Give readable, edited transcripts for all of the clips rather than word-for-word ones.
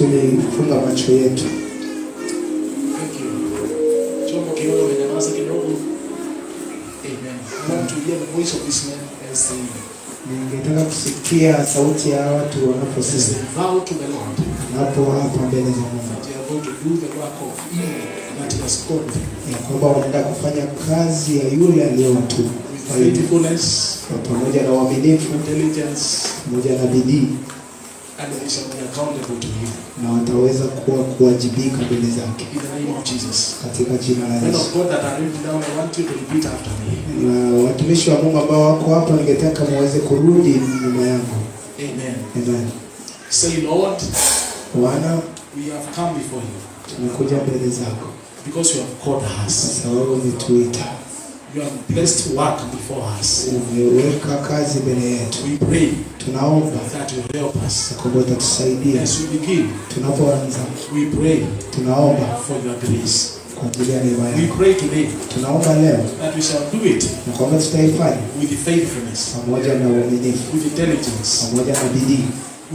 tulifunga macho yetu. Thank you. Chombo kidogo kimenyamaza kidogo. Amen. I want to hear the voice of this man as saying, ningetaka kusikia sauti ya watu wanaposema vow to the Lord. Hapo mbele za Mungu. They are going to do the work of Him that He has called them. Ya kwamba wanaenda kufanya kazi ya yule aliyewatuma. Faithfulness, pamoja na uaminifu, intelligence, pamoja na bidii, and they shall be accountable to Him. Na wataweza kuwajibika mbele zake. In the name of Jesus. Katika jina la Yesu. Men of God that are written down, I want you to repeat after me. Na watumishi wa Mungu ambao wako hapa, ningetaka muweze kurudi nyuma yangu. Amen. Amen. Say, Lord, Bwana, we have come before you. Tumekuja mbele zako. Because you have called us. Sababu umetuita. You have blessed work before us. Umeweka kazi mbele yetu. We pray. Tunaomba that you help us. Kwamba utatusaidia. As we begin. Tunapoanza. We pray. Tunaomba for your grace. Kwa ajili ya neema yako. We pray today. Tunaomba leo. That we shall do it. Na kwamba tutaifanya. With faithfulness. Pamoja na uaminifu. With intelligence. Pamoja na bidii.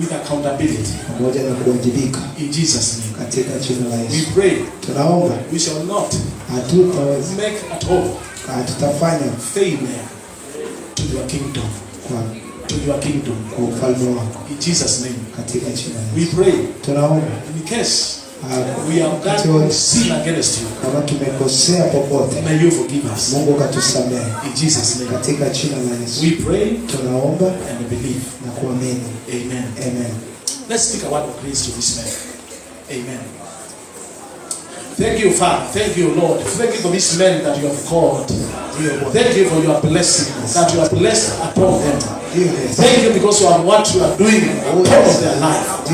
With accountability. Pamoja na kuwajibika. In Jesus' name. Katika jina la Yesu. We pray. Tunaomba. We shall not. Hatutaweza. Make at all. Hatutafanya. Failure. To your kingdom. To your kingdom. Kwa ufalme wako. In Jesus' name. Katika jina la We Yesu. pray. Tunaomba. In case we have done sin against you. Kama tumekosea popote. May you forgive us. Mungu katusamehe. In Jesus' name. Katika jina la Yesu. We pray. Tunaomba and believe. Na kuamini. Amen. Amen. Let's speak a word of grace to this man. Amen. Thank you, Father. Thank you, Lord. Thank you for this man that you have called. Thank you for your blessing that you have blessed upon them. Thank you because you are what you are doing on top of their life.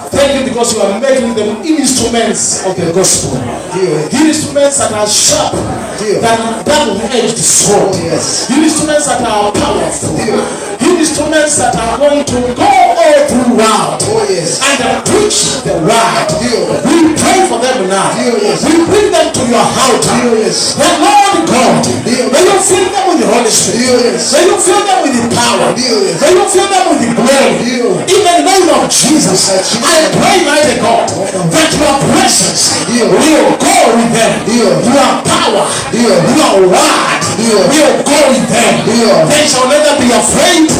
Thank you because you are making them instruments of the gospel. Instruments that are sharp than double-edged sword. Instruments that are powerful. Instruments that are going to go all throughout and preach the word. We pray for them now. We bring them to your house. The Lord God, may you fill them with the Holy Spirit. May you fill them with the power. May you fill them with the glory. In the name of Jesus, I pray, mighty God, that your presence will go with them. Your power, your word will go with them. They shall never be afraid,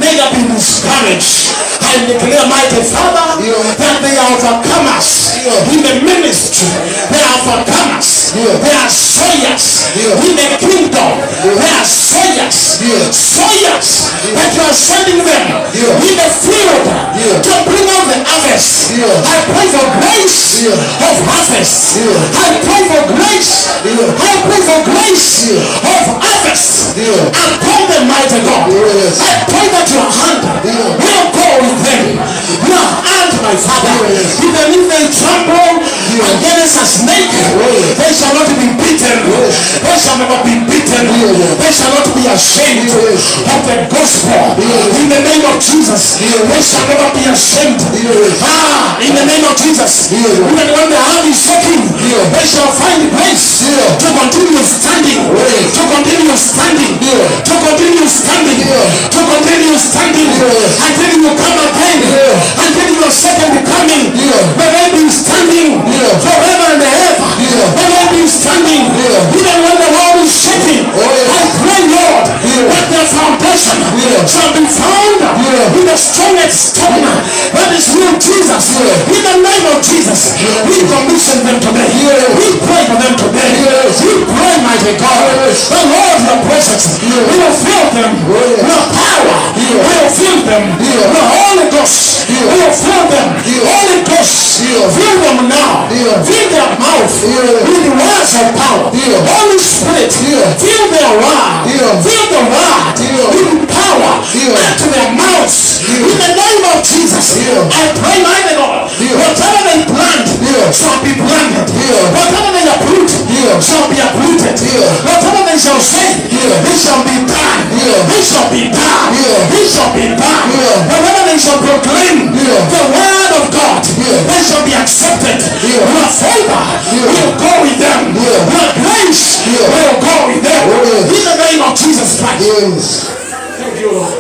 neither be discouraged. I declare, mighty Father, that they are overcomers in the ministry. They are overcomers. They are slayers in the kingdom. They are slayers. Slayers that you are sending them in the field to bring out the harvest. I pray for grace of harvest. I pray for grace. I pray for grace of harvest upon the mighty God. I pray that your hand will go with them. Your hand, my Father, even if they tremble against a snake, they shall not be beaten. They shall never be beaten. They shall not be ashamed of the gospel. In the name of Jesus, they shall never be ashamed. In the name of Jesus, even when the hand is shaking, they shall find grace to continue standing, to continue standing, to continue standing, to continue standing until you come again, until your second coming. May they be standing forever and ever. May they be standing even when the world is shaking. I pray, Lord, that their foundation shall be found in the strongest stone, that is you, Jesus. In the name of Jesus, we commission them today. We pray for them today. We pray, mighty God, the Lord, your presence will fill them. Your power will fill them. The Holy Ghost will fill them. Holy Ghost, fill them now. Fill their mouth with the words of power. Holy Spirit, fill their word. Fill the word with power into their mouths. In the name of Jesus, I pray, mighty God, whatever they plant shall be planted. Whatever they uproot shall be uprooted. Whatever they shall say, it shall be done. It shall be done. It shall be done. Whatever they shall proclaim, the word of God, they shall be accepted. Your favor will go with them. Your grace will go with them. In the name of Jesus Christ. Thank you, Lord.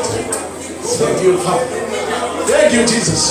Thank you, Father. Thank you, Jesus.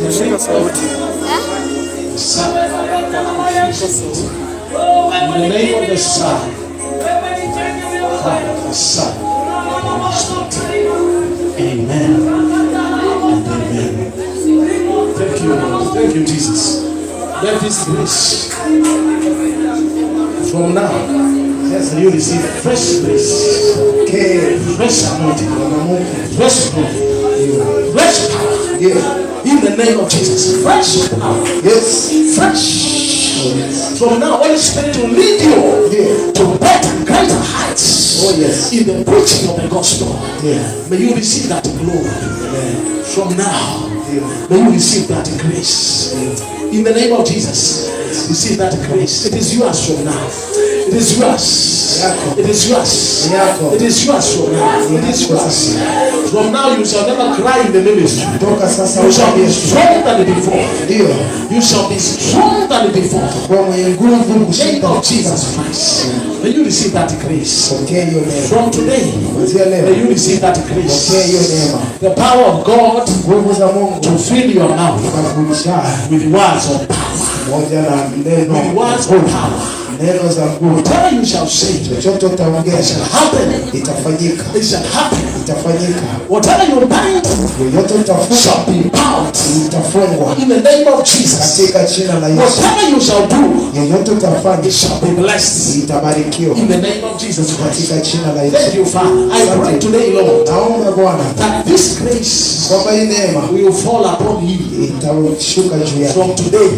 Kushika sauti. In the name of the Son, Father, the Son, Holy Spirit. Amen and amen. Thank you, Lord. Thank you, Jesus. Let this grace from now, yes, you receive fresh grace, fresh anointing, fresh growth, fresh power. Yeah. In the name of Jesus, fresh power. Yes. Fresh. From now, Holy Spirit will lead you to better, greater heights. Oh yes. In the preaching of the gospel. Yeah. May you receive that glory. Amen. From now, may you receive that grace. In the name of Jesus, receive that grace. It is yours from now. It is yours. It is yours. It is yours from now. It is yours. From now you shall never cry in the ministry. You shall be stronger than before. You shall be stronger than before. In the name of Jesus Christ. May you receive that grace. From today, may you receive that grace. The power of God to fill your mouth with words of power. With words of power. Whatever you shall say, it shall happen. It shall happen. Whatever you bind shall be bound. In the name of Jesus. Whatever you shall do, it shall be blessed. In the name of Jesus Christ. Thank you, Father. I pray today, Lord, that this grace will fall upon you from today.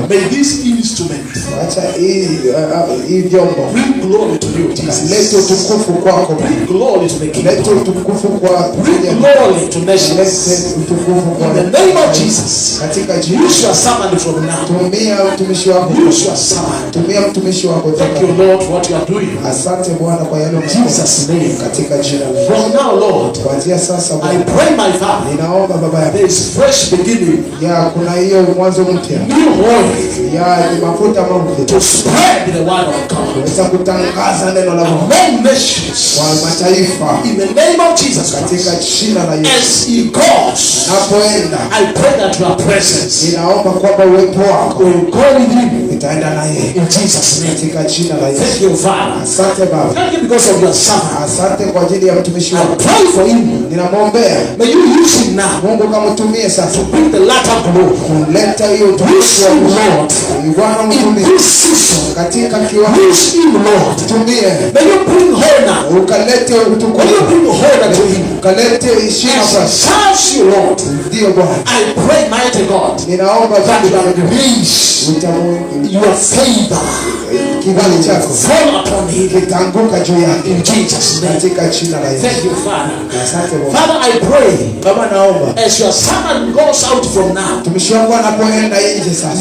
May this instrument bring glory to you, Jesus. Bring glory to the kingdom. Bring glory to nations. In the name of Jesus. Use your servant from now. Use your servant. Thank you, Lord, for what you are doing. In Jesus' name. From now, Lord, I pray, my Father, there is fresh beginning. New oil to spread the word of God among nations. In the name of Jesus Christ. As he goes, I pray that your presence will go with him. In Jesus' name. Thank you, Father. Thank you because of your son. I pray for him. May you use him now to bring the latter glory. Use him, Lord, in this season. Use him, Lord. May you bring honor. May you bring honor to him. As serves you, Lord. I pray, mighty God, that your grace, your favor fall upon him. In Jesus' name. Thank you, Father. Father, I pray as your servant goes out from now,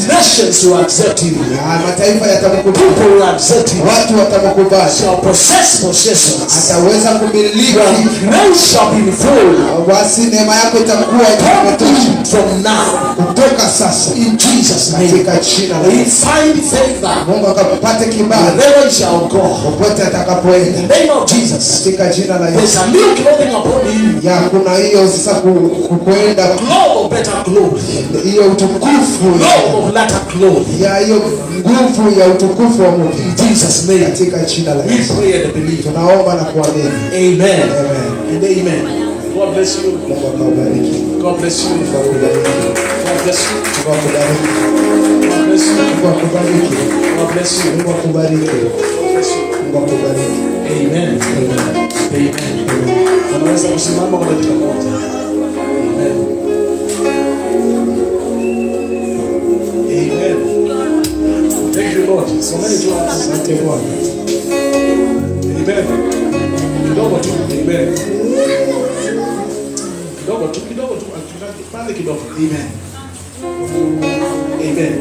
nations will accept him. People will accept him. Shall possess possessions. Your grace shall be full. From now. In Jesus' name. We find favor. Wherever he shall go. In the name of Jesus. There's a new clothing upon him. Glow of better glory. Glow of latter glory. In Jesus' name. We pray and believe. Amen. And amen. God bless you. Mungu akawabariki. God bless you. Mungu akubariki. God bless you. Mungu akubariki. God bless you. Mungu akubariki. God bless you. Mungu akubariki. God bless you. Mungu akubariki. Amen. Amen. Amen. Unaweza kusimama kwa dakika moja. Amen. Amen. Thank you Lord. So many times. Asante Bwana. Amen. Kidogo tu. Amen. Kidogo tu. Pande kidogo. Amen. Amen.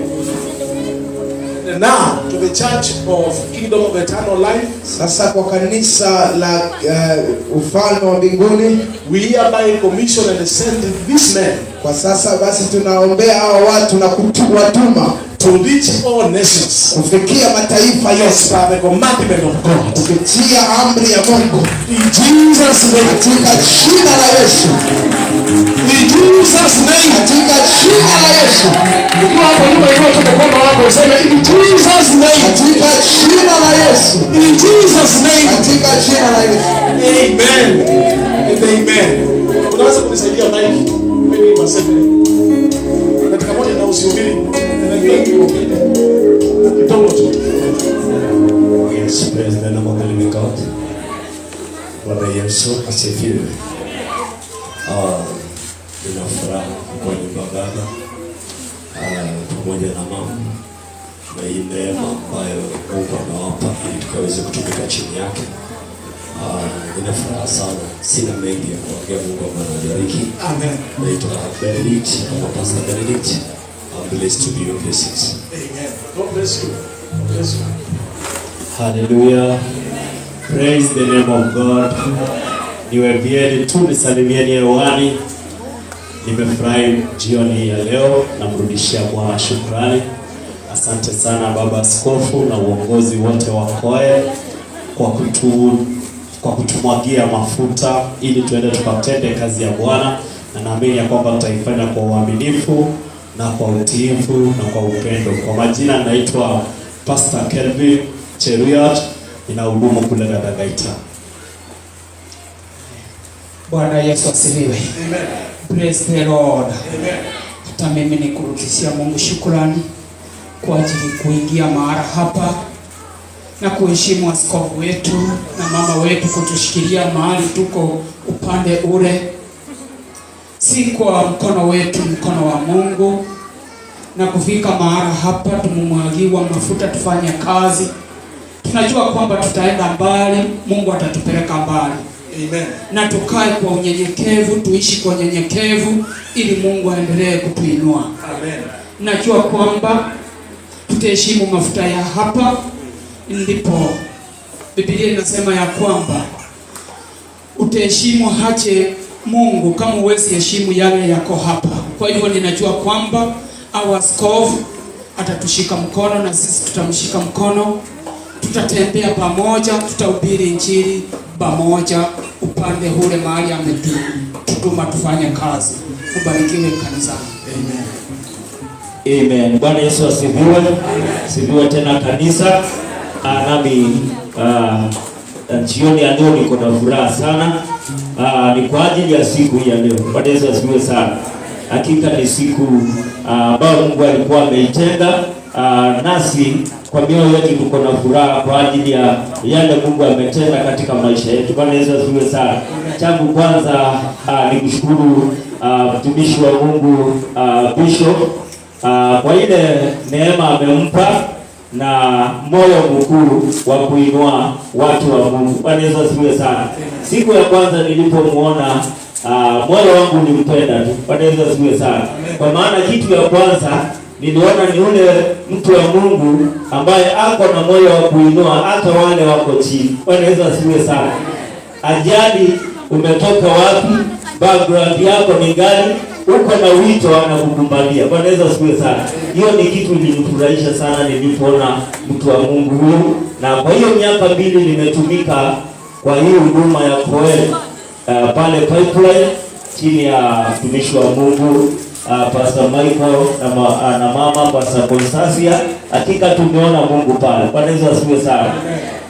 And now to the Church of Kingdom of Eternal Life. Sasa kwa kanisa la ufalme wa mbinguni, We hereby commission and send these men kwa sasa basi tunaombea hao watu na kuwatuma to reach all nations kufikia mataifa yote by the commandment of God. kupitia amri ya Mungu In Jesus' name. katika jina la Yesu. In Jesus' name. Katika jina la Yesu. Ukiwa hapo nyuma hiyo tu mkono wako useme in Jesus' name. Katika jina la Yesu. In Jesus' name. Katika jina la Yesu. Amen. And amen. Unaweza kunisaidia mic? Mimi waseme. Katika moja na usihubiri. Najua hiyo kidogo tu. Yes, praise the name of the living God. Bwana Yesu asifiwe. Nina furaha kwa nyumba baba pamoja na mama na hii neema ambayo Mungu amewapa ili tukaweze kutumika chini yake. Nina furaha sana, sina mengi ya kuongea. Mungu awabariki. Amen. Naitwa Benedict, kama Pastor Benedict. I'm blessed to be your blessings. Amen. God bless you. God bless you. Hallelujah. Praise the name of God. Niwaambieni tu nisalimieni hewani. Nimefurahi jioni ya leo na mrudishia Bwana shukrani. Asante sana Baba Askofu na uongozi wote wa Koe kwa kutumwagia mafuta ili tuende tukatende kazi ya Bwana, na naamini ya kwamba tutaifanya kwa uaminifu na kwa utiifu na kwa upendo. Kwa majina naitwa Pastor Kelvin Cheruiyot, ninahudumu kule Dagaita. Bwana Yesu asifiwe. Amen. Praise the Lord. Amen. Hata mimi nikurudishia Mungu shukrani kwa ajili kuingia mahali hapa na kuheshimu askofu wetu na mama wetu kutushikilia mahali tuko upande ule. Si kwa mkono wetu, mkono wa Mungu, na kufika mahali hapa tumemwagiwa mafuta tufanye kazi. Tunajua kwamba tutaenda mbali, Mungu atatupeleka mbali. Amen. Na tukae kwa unyenyekevu, tuishi kwa unyenyekevu ili Mungu aendelee kutuinua. Amen. Najua kwamba tutaheshimu mafuta ya hapa, ndipo Biblia inasema ya kwamba utaheshimu hache Mungu kama uwezi heshimu yale yako hapa. Kwa hivyo ninajua kwamba our askofu atatushika mkono na sisi tutamshika mkono. Tutatembea pamoja, tutahubiri injili pamoja upande ule mahali ametutuma tufanye kazi. Ubarikiwe kanisa. Amen. Amen. Bwana Yesu asifiwe. Asifiwe tena kanisa. Nami jioni ya leo niko na furaha sana. Ni kwa ajili ya siku ya leo. Bwana Yesu asifiwe sana. Hakika ni siku ambayo Mungu alikuwa ameitenga, nasi kwa mioyo yetu tuko na furaha kwa ajili ya yale Mungu ametenda katika maisha yetu. Bwana Yesu asifiwe sana. Changu kwanza ni kushukuru mtumishi wa Mungu Bishop kwa ile neema amempa na moyo mkuu wa kuinua watu wa Mungu. Bwana Yesu asifiwe sana. Siku ya kwanza nilipomuona moyo wangu ulimpenda tu. Bwana Yesu asifiwe sana. Kwa maana kitu ya kwanza niliona ni ule mtu wa Mungu ambaye ako na moyo wa kuinua hata wale wako chini. Bwana Yesu asifiwe sana. Ajali umetoka wapi, background yako ni gani, uko na wito anakukumbalia. Bwana Yesu asifiwe sana. Hiyo ni kitu kilinifurahisha sana nilipoona mtu wa Mungu huyu, na kwa hiyo miaka 2 nimetumika kwa hiyo huduma ya Koe pale Pipeline chini ya mtumishi wa Mungu Pastor Michael na mama Pastor Constancia. Hakika tumeona Mungu pale. Bwana Yesu asifiwe sana.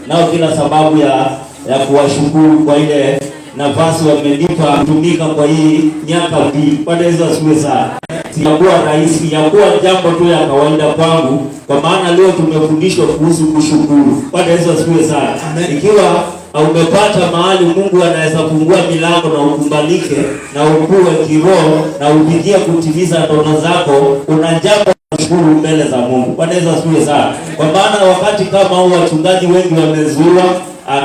Nao kila sababu ya kuwashukuru kwa ile nafasi wamenipa kutumika kwa hii miaka mbili. Bwana Yesu asifiwe sana. Sijakuwa rahisi, sijakuwa jambo tu ya kawaida kwangu, kwa maana leo tumefundishwa kuhusu kushukuru. Bwana Yesu asifiwe sana. Ikiwa umepata mahali Mungu anaweza fungua milango na ukubalike na ukue kiroho na upigie kutimiza ndoto zako, una jambo kushukuru mbele za Mungu. Bwana Yesu asifiwe sana. Kwa maana wakati kama huu wachungaji wengi wamezua,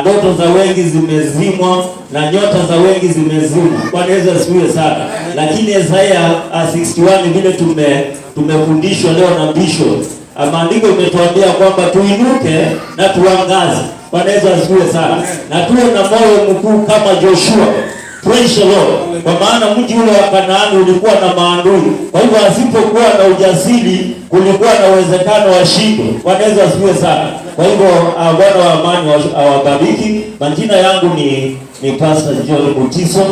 ndoto za wengi zimezimwa na nyota za wengi zimezimwa. Bwana Yesu asifiwe sana. Lakini Isaiah 61 vile tumefundishwa leo na Bishop, maandiko imetuambia kwamba tuinuke na tuangaze. Bwana Yesu asifiwe sana. Na tuwe na moyo mkuu kama Joshua. Praise the Lord. Kwa maana mji ule wa Kanaani ulikuwa na maadui. Kwa hivyo asipokuwa na ujasiri, kulikuwa na uwezekano wa shindo. Bwana Yesu asifiwe sana. Kwa hivyo Bwana wa amani awabariki. Majina yangu ni Pastor John Mutiso,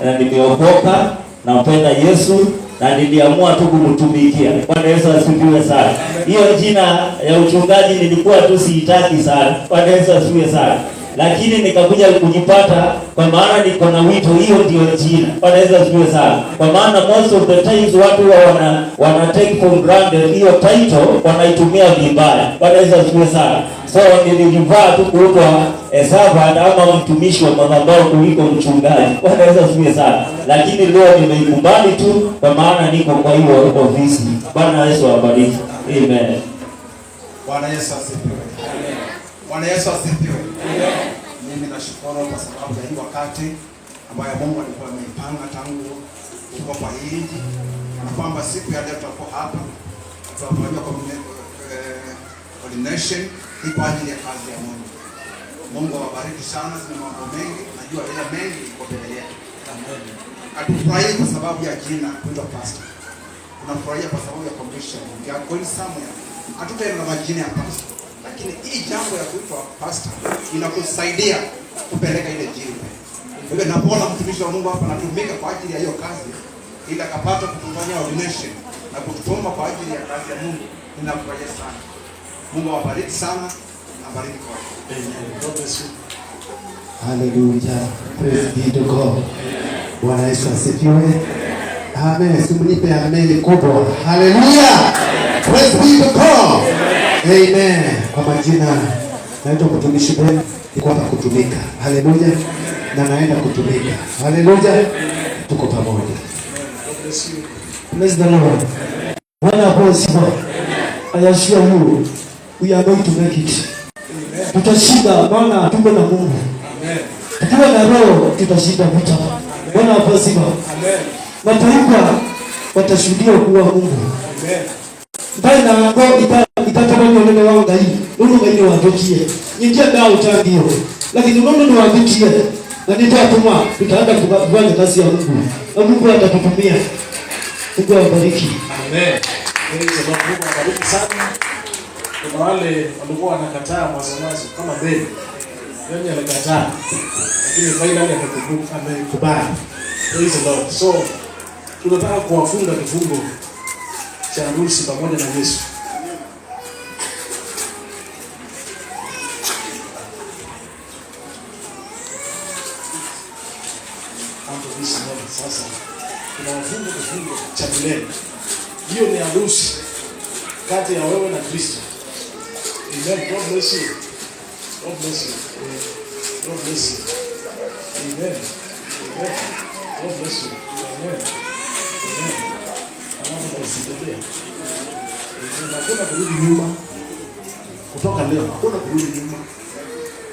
na nimeokoka, nampenda Yesu na niliamua tu kumtumikia. Bwana Yesu asifiwe sana. Hiyo jina ya uchungaji nilikuwa tu siitaki sana. Bwana Yesu asifiwe sana. Lakini nikakuja kujipata, kwa maana niko na wito, hiyo ndio jina. Bwana Yesu asifiwe sana. Kwa maana most of the times watu wana take for granted hiyo title, wanaitumia vibaya. Bwana Yesu asifiwe sana. So nilivaa tu kuitwa servant ama mtumishi wa madhabahu kuliko mchungaji. Bwana Yesu asifiwe sana. Lakini leo nimeikubali tu, kwa maana niko kwa hiyo ofisi. Bwana Yesu awabariki. Amen. Bwana Yesu asifiwe. Amen. Bwana Yesu asifiwe. Amen. Mimi nashukuru kwa sababu ya hii wakati ambayo Mungu alikuwa ameipanga tangu huko kwa hii, na kwamba siku ya leo tutakuwa hapa tunafanya coordination kwa ajili ya kazi ya Mungu. Mungu awabariki sana, zina mambo mengi, najua ile mengi iko mbele yetu. Amen. Atufurahi kwa sababu ya jina kuitwa pastor. Tunafurahia kwa sababu ya commission. We are going somewhere. Hatutaenda na majina ya pastor, lakini hii jambo ya kuitwa pastor inakusaidia kupeleka ile jina. Wewe unapoona mtumishi wa Mungu hapa anatumika kwa ajili ya hiyo kazi, ili akapata kutufanyia ordination na kututuma kwa ajili ya kazi ya Mungu, ninafurahia sana. Mungu awabariki sana, na bariki kwa. Amen. God bless you. Hallelujah. Praise be to God. Bwana Yesu asifiwe. Amen. Simnipe amen kubwa. Hallelujah. Praise be to God. Amen. Kwa majina naitwa mtumishi Ben, niko hapa kutumika. Hallelujah. Na naenda kutumika. Hallelujah. Tuko pamoja. God bless you. Praise the Lord. Bwana asifiwe. I assure you, we are going to make it. Amen. Tutashinda, maana tuko na Mungu. Amen. Tukiwa na roho tutashinda vita. Bwana asifiwe. Amen. Mataifa watashuhudia kuwa Mungu. Amen. Mbali na ngo itatamani neno wao ngai. Mungu ngai wadokie. Nyingia ndio utangio. Lakini Mungu ndio wadokie. Na nitatuma tutaenda kufanya kazi ya Mungu. Na Mungu atatutumia. Mungu awabariki. Amen. Mungu awabariki sana. Kuna wale walikuwa wanakataa mwanzo kama Ben. Yeye alikataa. Lakini finally amekubali. Praise the Lord. So tunataka kuwafunga kifungo cha harusi pamoja na Yesu. Hapo hizi ndio sasa tunawafunga kifungo cha milele. Hiyo ni harusi kati ya wewe na Kristo. Amen. God bless you. God bless you. God bless you. Amen. Amen. God bless you. Amen. Amen. Alafu tunasaidia. Hakuna kurudi nyuma. Kutoka leo hakuna kurudi nyuma.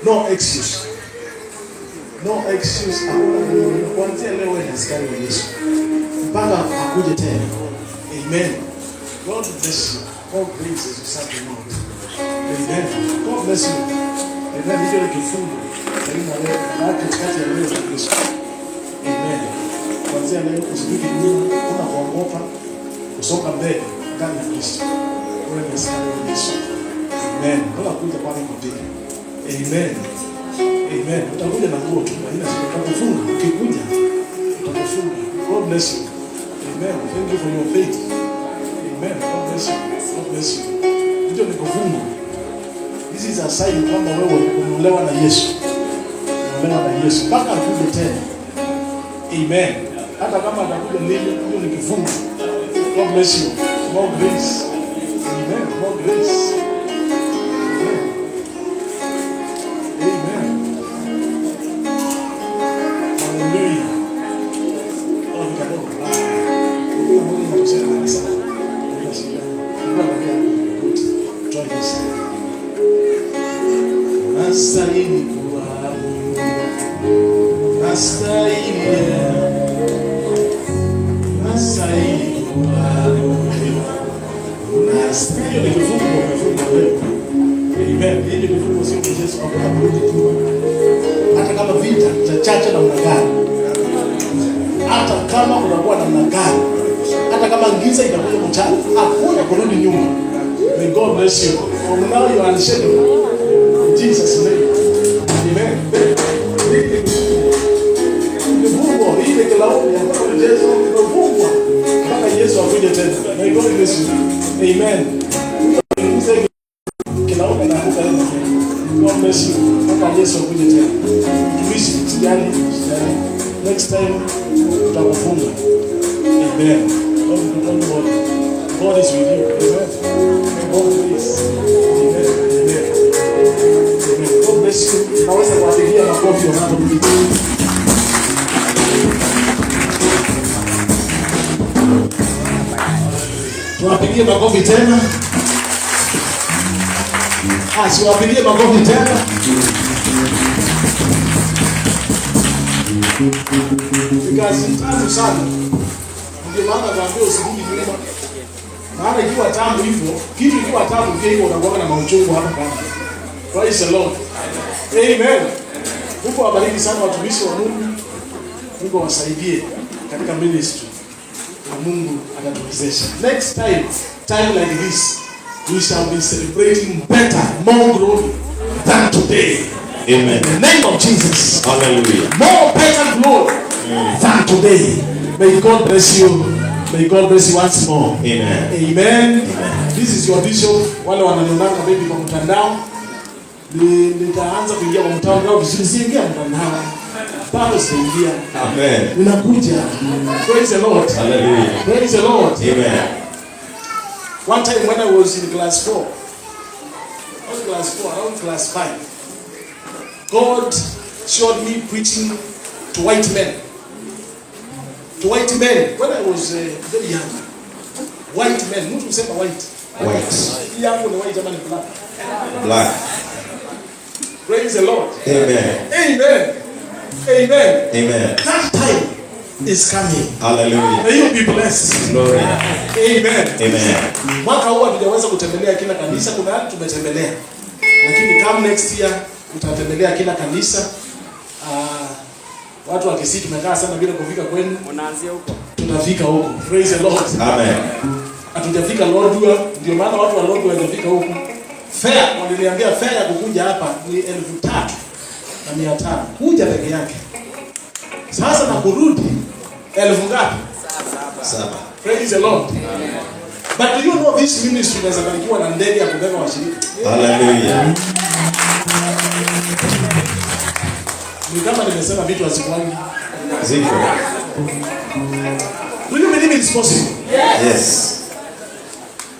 No excuse. No excuse. Kuanzia leo wewe ni askari wa Yesu. Mpaka akuje tena. Amen. God bless you. God bless you something more. Amen. God bless you. Amen. Hiyo ni kifungo. Na leo na katikati ya leo na Yesu. Amen. Kuanzia leo usirudi nyuma, kuna kuogopa, kusonga mbele ndani ya Kristo. Wewe ni askari wa Yesu. Amen. Kuna kuja kwa Mungu tena. Amen. Amen. Utakuja na nguo tu, haina shida. Utakufunga, ukikuja utakufunga. God bless you. Amen. Thank you for your faith. Amen. God bless you. God bless you. Ndio nikufunga. This is a sign kwamba wewe umeolewa na Yesu. Umeolewa na Yesu. Mpaka akuje tena. Amen. Hata kama atakuja nini, hiyo ni kifungo. God bless you. More grace. Amen. More grace. Amen. Hallelujah. Oh, kidogo. Huyo Mungu anasema sana. Try this. Nastahili kuabudu. Nastahili kuabudu. Nastahili ni kifungo wewe. Amen. Hii ni kifungo sio Yesu akakuabudu tu. Hata kama vita chache namna gani. Hata kama unakuwa namna gani. Hata kama giza itakuja mchana, hakuna kurudi nyuma. May God bless you. From now you are unshakable. In Jesus' name. Amen. Mungu ile kalaoni ambapo Yesu amefungwa mpaka Yesu akuje tena. May God bless you. Amen. Kalaoni na kuka tena. God bless you. Mpaka Yesu akuje tena. Tuishi tijani. Next time tutakufunga. Amen. God is with you. Amen. God is. Amen. Amen. Amen. God bless you. Naweza kuwapigia makofi wanapokuja. Tuwapigie makofi tena. Siwapigie makofi tena. Kazi tamu sana. Ndio maana naambia usirudi nyuma. Maana ikiwa tamu hivyo, kitu ikiwa tamu pia hivyo unakuwa na mauchungu hapa kama. Praise the Lord. Amen. Mungu awabariki sana watumishi wa Mungu. Mungu awasaidie katika ministry. Na Mungu atatuwezesha. Next time like this, we shall be celebrating better, more glory than today. Amen. In the name of Jesus. Hallelujah. More better glory than today. May God bless you. May God bless you once more. Amen. Amen. This is your bishop. Wale wananionanga baby kwa mtandao. Nitaanza kuingia kwa mtandao vizuri, siingia mtandao. Bado siingia. Amen. Ninakuja. Praise the Lord. Hallelujah. Praise the Lord. Amen. One time when I was in class 4, around class 5, God showed me preaching to white men. To white men. When I was very young. White men. Mtu usema white. White. Hii hapo ni white ama ni black? Black. Praise the Lord. Amen. Amen. Amen. Amen. That time is coming. Hallelujah. May you be blessed. Glory. Amen. Amen. Mwaka huu hatujaweza kutembelea kila kanisa, kuna watu tumetembelea. Lakini come next year utatembelea kila kanisa. Watu wa Kisii tumekaa sana bila kufika kwenu. Unaanzia huko. Tutafika huko. Praise the Lord. Amen. Hatujafika Lodwar, ndio maana watu wa Lodwar hawajafika huko. Fare, waliniambia fare ya kukuja hapa ni 3,500 kuja peke yake. Sasa na kurudi 1,000 ngapi? 7. Praise the Lord. But do you know this ministry inaweza barikiwa na ndege ya kubeba washirika? Hallelujah. Ni kama nimesema vitu hazikwangi. Ziko. Do you believe it's possible? Yes.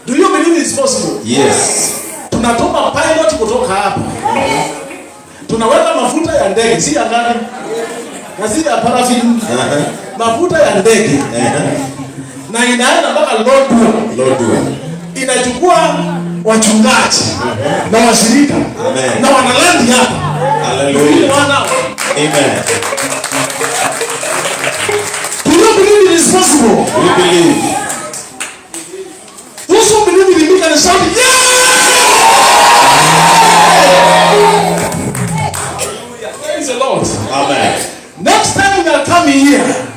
Do you believe it's possible? Yes. Tunatuma pilot kutoka hapa. Tunaweka mafuta ya ndege, si ya gari. Na si ya paraffin. Mafuta ya ndege. Na inaenda mpaka Lodwar. Inachukua wachungaji na washirika. Amen. Na wanalandi hapa. Hallelujah. Amen. Do you believe it is possible? We believe. Those who believe it, you can shout, yeah! Praise the Lord. Amen. Next time you are coming here,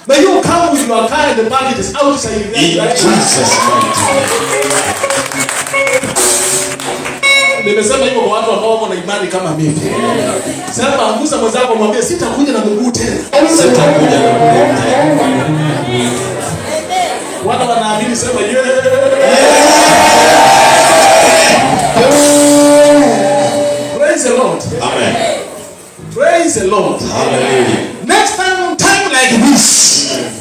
may you come with your car and the bag is outside. In Jesus' mighty name. Nimesema hivyo kwa watu ambao wako na imani kama mimi. Sema ngusa mwenzako mwambie sitakuja na mguu tena. Sitakuja na mguu tena. Wala wanaamini sema yeah. Praise the Lord. Amen. Praise the Lord. Hallelujah. Next time like like this,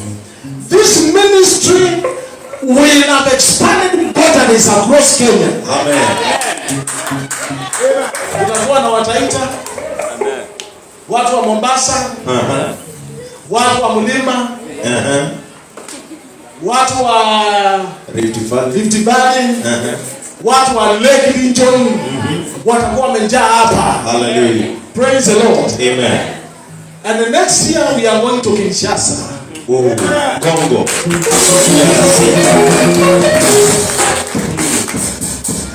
this ministry will have expanded borders across Kenya. Amen. Tutakuwa na Wataita, watu wa Mombasa, watu wa Mlima, watu wa Rift Valley, watu wa Lake Region, watakuwa wamejaa hapa. Hallelujah. Praise the Lord. Amen. And the next year we are going to Kinshasa. Congo.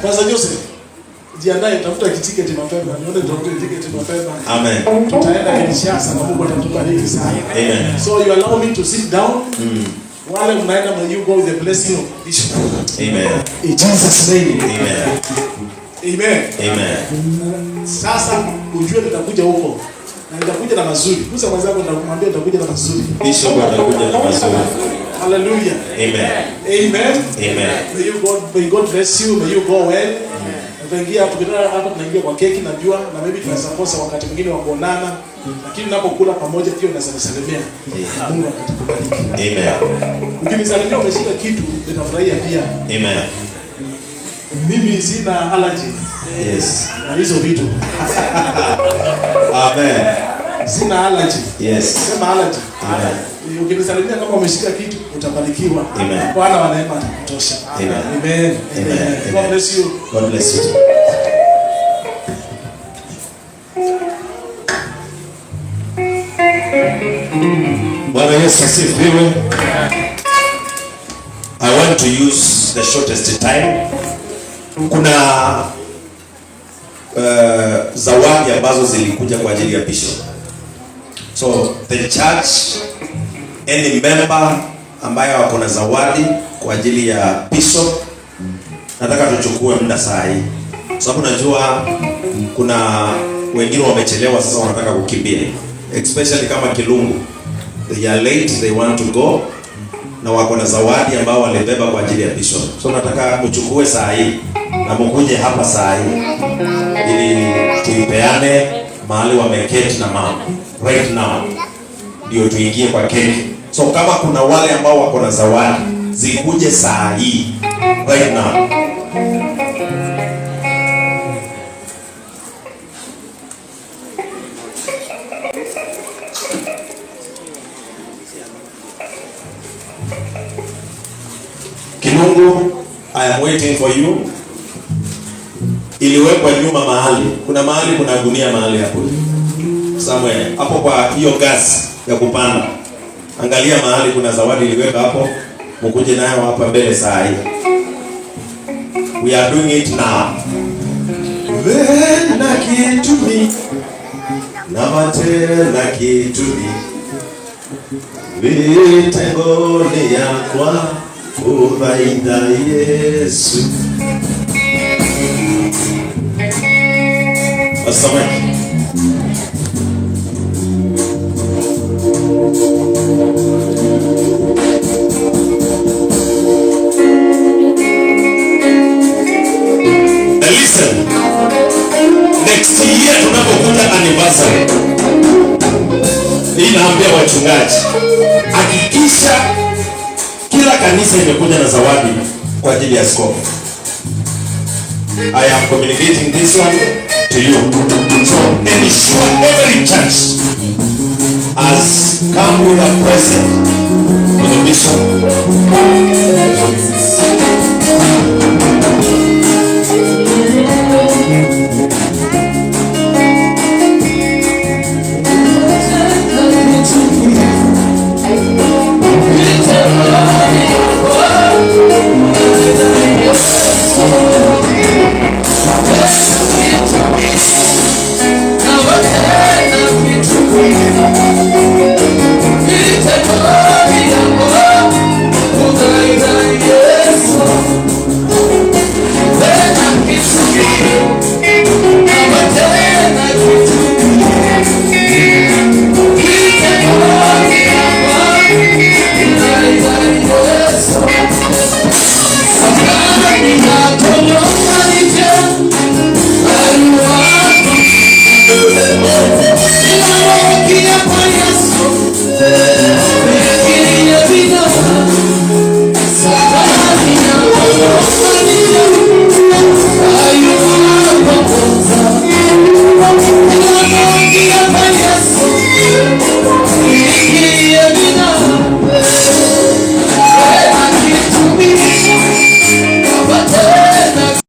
Pastor Joseph, jiandae, tafuta tiketi mapema. Nione tafuta tiketi mapema. Amen. Tutaenda Kinshasa na Mungu atatubariki sana. Amen. So you allow me to sit down. Wale mnaenda, may you go with the blessing of Bishop. Amen. In Jesus' name. Amen. Amen. Amen. Sasa ujue nitakuja huko. Na nitakuja na mazuri. Kusa mwenzangu nitakumwambia nitakuja na mazuri. Bishop atakuja na mazuri. Hallelujah. Amen. Amen. Amen. May God bless you. May you go well. Tunaingia hapa tunaingia kwa keki najua, na maybe tunasaposa wakati mwingine wa kuonana, lakini tunapokula pamoja pia unaweza nisalimia. Mungu atakubariki. Amen. Ukinisalimia umeshika kitu nitafurahia pia. Amen. Mimi sina allergy. Yes. Na hizo vitu. Amen. Sina allergy. Yes. Sema allergy. Amen. Ukinisalimia kama umeshika kitu utabarikiwa. Amen. Bwana wa neema atakutosha. Amen. Amen. Amen. God bless you. God bless you. Bwana Yesu asifiwe. I want to use the shortest time. Kuna zawadi ambazo zilikuja kwa ajili ya bishop. So the church, any member ambaye wako na zawadi kwa ajili ya bishop, nataka tuchukue muda saa hii, sababu najua kuna wengine wamechelewa, sasa wanataka kukimbia, especially kama Kilungu, they are late, they want to go, na wako na zawadi ambao walibeba kwa ajili ya bishop. So nataka mchukue saa hii na mkuje hapa saa hii ili tuipeane mahali wameketi na mama right now, ndio tuingie kwa keki. So kama kuna wale ambao wako na zawadi zikuje saa hii right now. Kilungu, I am waiting for you. Iliwekwa nyuma mahali. Kuna mahali kuna gunia mahali hapo. Somewhere hapo kwa hiyo gas ya kupanda. Angalia mahali kuna zawadi iliweka hapo. Mkuje nayo hapa mbele saa hii. We are doing it now. Vena kitumi na matena kitumi vitengoni yakwa uvaida Yesu. Asamaki. Listen, next year tunapokuta anniversary, inaambia wachungaji, hakikisha kila kanisa imekuja na zawadi kwa ajili ya askofu. I am communicating this one to you. So ensure every church has come with a present for the bishop.